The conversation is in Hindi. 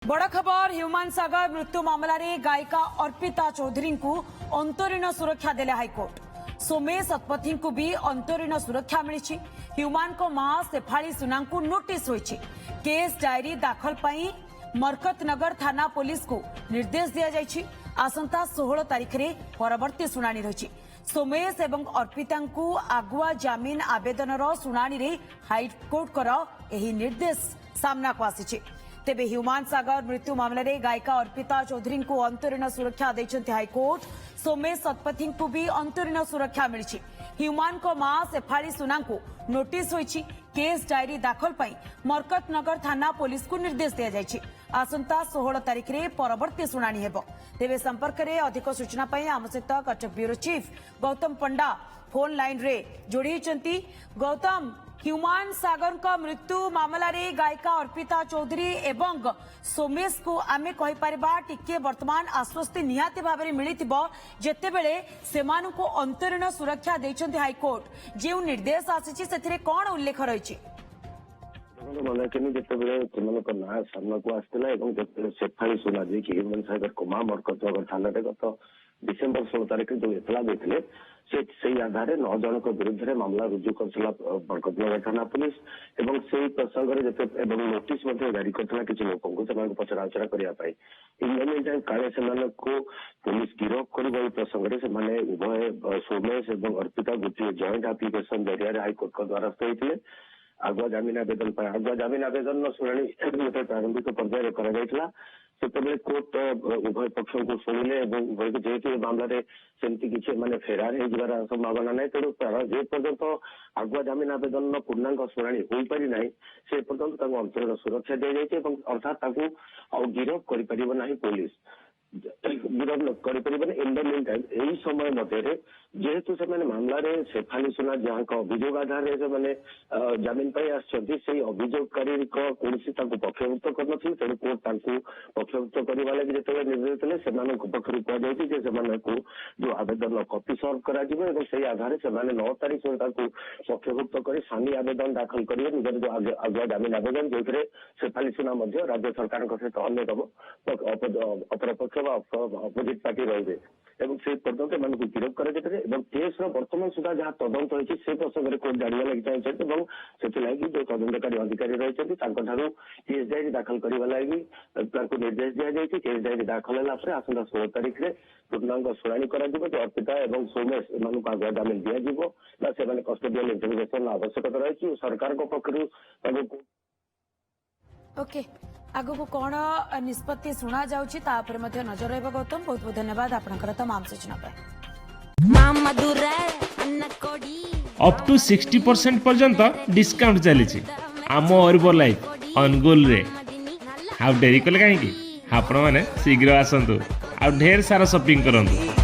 बड़ खबर ह्यूमान सागर मृत्यु मामला रे गायिका अर्पिता चौधरी को अंतरीण सुरक्षा देले हाईकोर्ट। सोमेश शतपथी को भी अंतरीण सुरक्षा मिली। ह्यूमान को मां शेफाली सुना को नोटिस होईछि। केस डायरी दाखल पाई मरकतनगर थाना पुलिस को निर्देश दिया जायछि। आसंता 16 तारिख रे परवर्ती सुनानी रही। सोमेश एवं अर्पिता को आगुआ जमीन आवेदन सुनानी रे हाईकोर्ट एही निर्देश सामना को आसी। तेबे ह्यूमान सागर मृत्यु मामले रे गायिका अर्पिता चौधरी को अंतरीण सुरक्षा देछन्ति हाईकोर्ट। सोमेश शतपथी को भी अंतरीण सुरक्षा मिली। ह्यूमान को मां शेफाली सुना को नोटिस होईछि। केस डायरी दाखल पाई मरकतनगर थाना पुलिस को निर्देश दिया जायछि। आसंता 16 तारिख रे परवर्ती सुनानी हेबो। तेबे संपर्क रे अधिक सूचना पाई आम सहित कटक ब्यूरो चीफ गौतम पंडा फोन लाइन रे जोड़ी होइछन्ति। गौतम, ह्यूमान सागर का मृत्यु मामला रे गायिका अर्पिता चौधरी एवं सोमेश को आमे कहि परिबा टिके वर्तमान आश्वस्ति निहाती भाव में मिलिथिबो जेतेबेले सेमानु को अंतरीण सुरक्षा दैछन्ति हाईकोर्ट। जे निर्देश आसीछि सेथिरे कोन उल्लेख रहिछि? मन कि जिते ना सामना को आसला शेफाली सुना जी की ह्यूमान सागर को मां मरकतनगर थाना गत डिसेम्बर 16 तारिख जो एतला देते से आधार 9 जन विरुद्ध में मामला रुजु कर मरकतनगर थाना पुलिस एवं से प्रसंग नोटिस जारी करता किसी लोक पचरा उचरा करने इन काले से पुलिस गिरफ कर प्रसंग में उभय सोमेश और अर्पिता गोटे जॉइंट आप्लिकेसन जरिया हाईकोर्ट द्वारस्थ होते आगुआ जमीन आवेदन शुणी गोटे प्रारंभिक पर्यायर करते कोर्ट उभय पक्ष को शुणिले उभय जेहेतु मामलें सेमती किसी माने फेरार हो संभावना ना तेणु जे पर्यंत आगुआ जमीन आवेदन पूर्णांग शुणी हो पारि ना से पर्यंत अंतरीण सुरक्षा दी जाए अर्थात गिरफ कर पुलिस गिरफ कर इन द मीन टाइम यही समय मध्य जेहेतु से मामला शेफाली सुना जहाँ अभियोग आधार से जमीन से अभियोगकारी कौन पक्षभुक्त कर तेणु कोर्ट पक्षभुक्त करने लगे जो निर्देश देते पक्ष कहु जो आवेदन कपी सर्व कर आधार से 9 तारीख पक्षभुक्त कर सानी आवेदन दाखल करेंगे निजर जो आगुआ जमीन आवेदन जो शेफाली सुना राज्य सरकार सहित अन्य अपरपक्ष अपोजिट पार्टी रही से पर्यटन गिरफ कर केस बर्तमान सुधा जहाँ तदंत होती से प्रसंग कोर्ट जाना लगी चाहिए से जो तदंतकारी अधिकारी रही केस डायरी दाखल करने लगी निर्देश दी जाए। केस डायरी दाखल है आसंता 16 तारिख में पूर्णांग शुणी कर अर्पिता और सोमेश एम आगुआ जमीन दिज्व कस्टोडियल इंटरोगेशन आवश्यकता रही सरकार पक्ष ओके आगो को कौन निष्पत्ति शुणा जाउछि नजर रहिबा। गौतम, बहुत बहुत धन्यवाद आपनकर तमाम सूचना पर। अप टू 60% पर्यंत डिस्काउंट चली आम अर्बो लाइफ अनगोल रे हाउ डेरी कले कहीं आपण माने शीघ्र आसंतु आ ढेर सारा शॉपिंग करंतु।